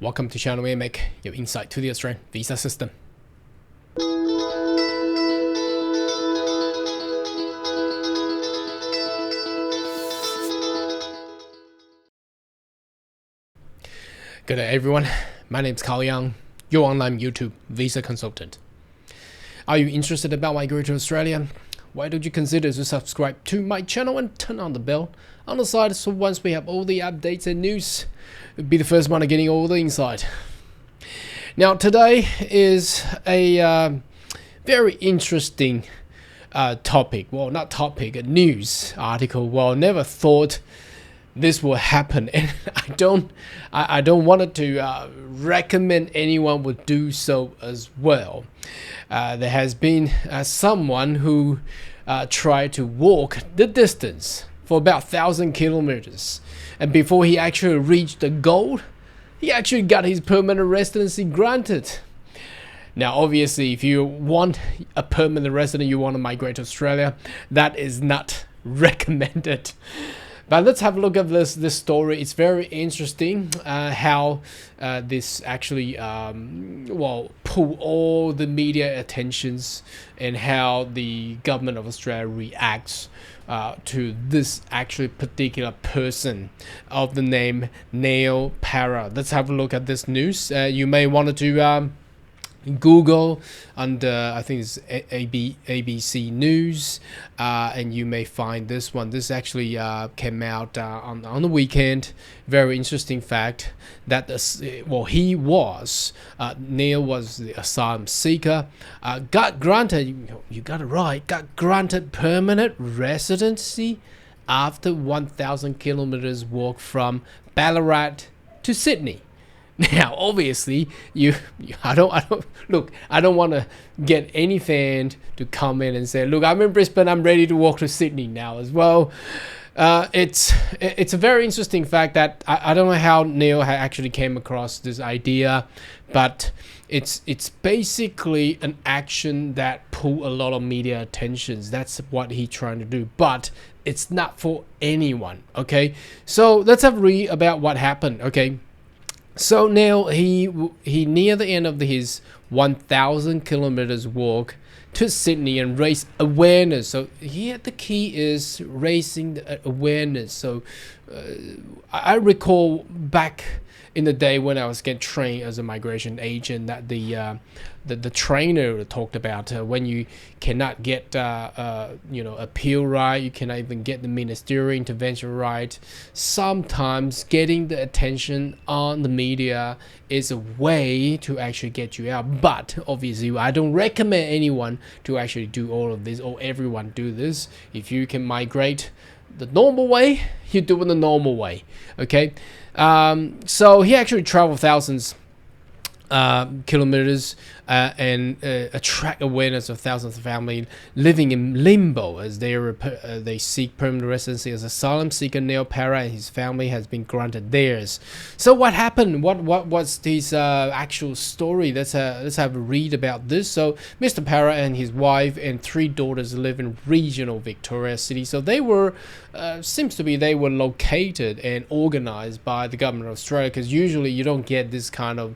Welcome to channel where we make your insight to the Australian visa system. Good day everyone, my name is Carl Young, your online YouTube visa consultant. Are you interested about migrating to Australia? Why don't you consider to subscribe to my channel and turn on the bell on the side, so once we have all the updates and news, you'll be the first one getting all the insight. Now today is a very interesting topic. Well, not topic, a news article. Well, never thought this will happen, and I don't want to recommend anyone would do so as well. There has been someone who tried to walk the distance for about 1,000 kilometers, and before he actually reached the goal, he actually got his permanent residency granted. Now obviously, if you want a permanent resident, you want to migrate to Australia, that is not recommended. But let's have a look at this story. It's very interesting how this actually pull all the media attentions, and how the government of Australia reacts to this actually particular person of the name Neil Para. Let's have a look at this news. You may want to Google under, I think it's ABC News, and you may find this one. This actually came out on the weekend. Very interesting fact that Neil was the asylum seeker, got granted, you got it right, got granted permanent residency after 1,000 kilometers walk from Ballarat to Sydney. Now, obviously, I don't want to get any fan to come in and say, look, I'm in Brisbane, I'm ready to walk to Sydney now as well. It's a very interesting fact that I don't know how Neil actually came across this idea, but it's basically an action that pulled a lot of media attentions. That's what he's trying to do, but it's not for anyone. Okay, so let's have a read about what happened. Okay. So now he near the end of his 1,000 kilometers walk to Sydney and raise awareness. So here the key is raising the awareness. So I recall back in the day when I was getting trained as a migration agent, that the trainer talked about when you cannot get appeal right, you cannot even get the ministerial intervention right. Sometimes getting the attention on the media is a way to actually get you out. But obviously, I don't recommend anyone to actually do all of this, or everyone do this. If you can migrate the normal way, you do it the normal way. Okay. So he actually traveled thousands kilometers and attract awareness of thousands of families living in limbo as they seek permanent residency. As asylum seeker, Neil Para and his family has been granted theirs. So what happened? What was his actual story? Let's have a read about this. So Mr. Para and his wife and 3 daughters live in regional Victoria City. So they were seems to be they were located and organized by the government of Australia, because usually you don't get this kind of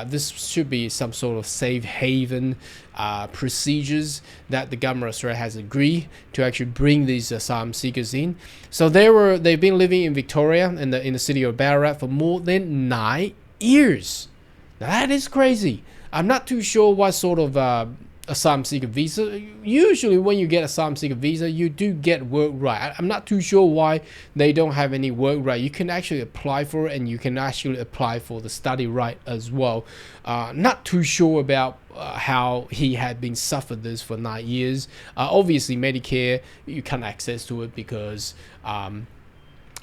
this should be some sort of safe haven procedures that the government of Australia has agreed to actually bring these asylum seekers in. So they've been living in Victoria in the city of Ballarat for more than 9 years. Now, that is crazy. I'm not too sure what sort of asylum seeker visa. Usually when you get asylum seeker visa, you do get work right. I'm not too sure why they don't have any work right. You can actually apply for it, and you can actually apply for the study right as well. Not too sure about how he had been suffered this for 9 years. Obviously Medicare, you can't access to it because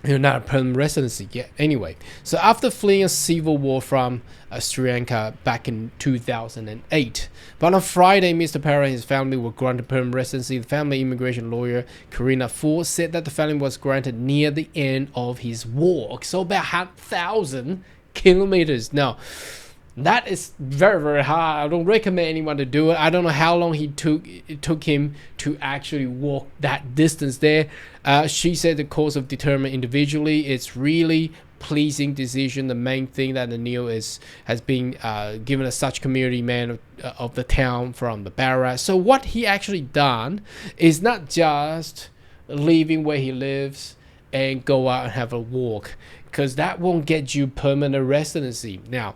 you're not a permanent residency yet. Anyway, so after fleeing a civil war from Sri Lanka back in 2008, but on Friday, Mr. Para and his family were granted permanent residency. The family immigration lawyer Karina Ford said that the family was granted near the end of his walk, so about 1,000 kilometers. Now, That is very, very hard. I don't recommend anyone to do it. I don't know how long it took him to actually walk that distance there. She said the course of determined individually. It's really pleasing decision. The main thing that Neil has been given as such community man of the town from the Barat. So what he actually done is not just leaving where he lives and go out and have a walk, because that won't get you permanent residency. Now,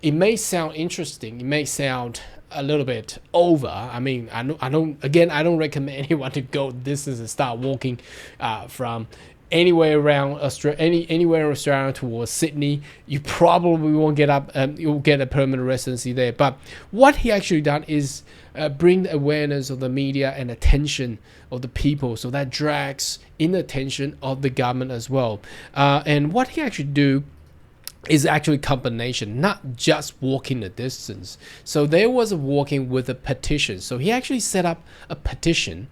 it may sound interesting. It may sound a little bit over. I mean, I don't recommend anyone to go distance and start walking from anywhere around Australia, anywhere in Australia towards Sydney. You probably won't get up. You'll get a permanent residency there. But what he actually done is bring the awareness of the media and attention of the people, so that drags in the attention of the government as well. And what he actually do is actually combination, not just walking the distance. So there was a walking with a petition. So he actually set up a petition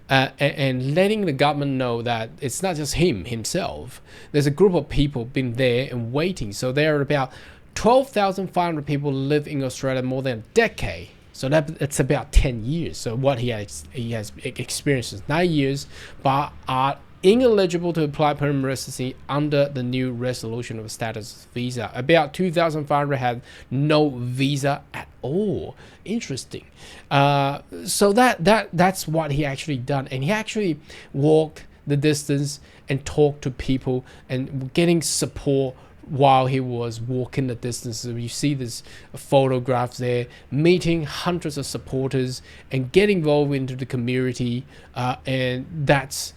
and letting the government know that it's not just himself. There's a group of people been there and waiting. So there are about 12,500 people live in Australia more than a decade. So that's about 10 years. So what he has experienced is 9 years, but are ineligible to apply permanent residency under the new resolution of status visa. About 2,500 had no visa at all. Interesting. So that's what he actually done, and he actually walked the distance and talked to people and getting support while he was walking the distance. So you see this photographs there, meeting hundreds of supporters and get involved into the community, and that's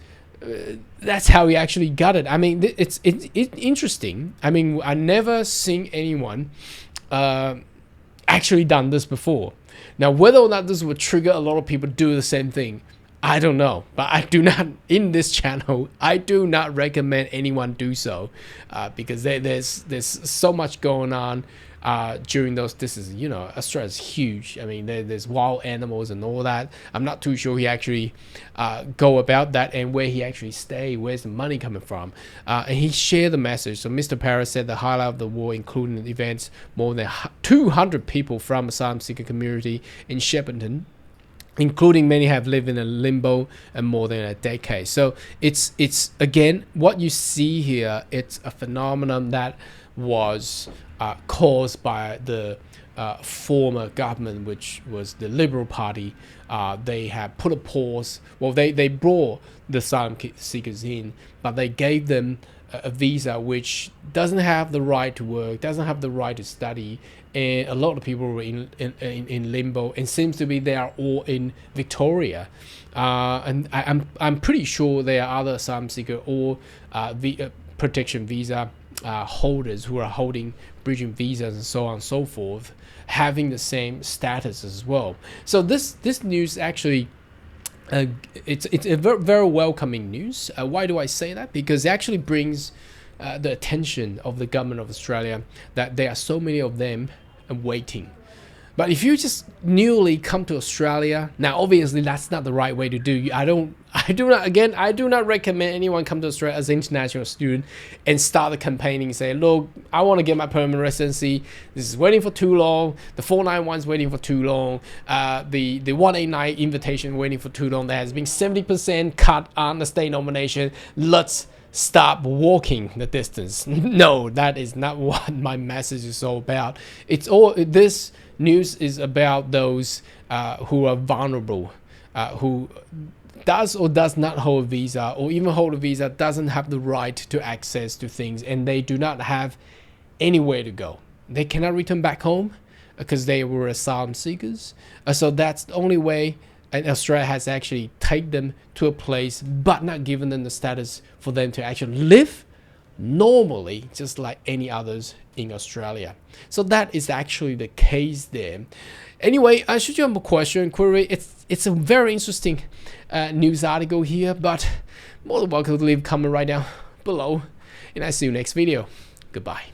how he actually got it. I mean, it's interesting. I mean, I never seen anyone actually done this before. Now, whether or not this would trigger a lot of people to do the same thing, I don't know, but I do not, in this channel, I do not recommend anyone do so, because there's so much going on during those distances. You know, Australia's huge. I mean, there's wild animals and all that. I'm not too sure he actually go about that and where he actually stay, where's the money coming from. And he shared the message. So Mr. Paris said the highlight of the war, including the events, more than 200 people from Asylum Seeker community in Shepparton, including many have lived in a limbo and more than a decade. So it's again, what you see here, it's a phenomenon that was caused by the former government, which was the Liberal Party. They have put a pause. Well, they brought the asylum seekers in, but they gave them a visa which doesn't have the right to work, doesn't have the right to study, and a lot of people were in limbo, and seems to be they are all in Victoria, and I'm pretty sure there are other asylum seeker or protection visa holders who are holding bridging visas and so on and so forth, having the same status as well. So this news actually, it's a very welcoming news. Why do I say that? Because it actually brings the attention of the government of Australia that there are so many of them waiting. But if you just newly come to Australia, now obviously that's not the right way to do. I do not recommend anyone come to Australia as an international student and start the campaigning and say, look, I want to get my permanent residency. This is waiting for too long. The 491 is waiting for too long. The 189 invitation waiting for too long. There has been 70% cut on the state nomination. Let's stop walking the distance. No, that is not what my message is all about. This news is about those who are vulnerable, who does or does not hold a visa, or even hold a visa, doesn't have the right to access to things, and they do not have anywhere to go. They cannot return back home because they were asylum seekers. So that's the only way. And Australia has actually taken them to a place, but not given them the status for them to actually live normally, just like any others in Australia. So that is actually the case there. Anyway, should you have a question, query, it's a very interesting news article here, but more than welcome to leave a comment right down below, and I see you next video. Goodbye.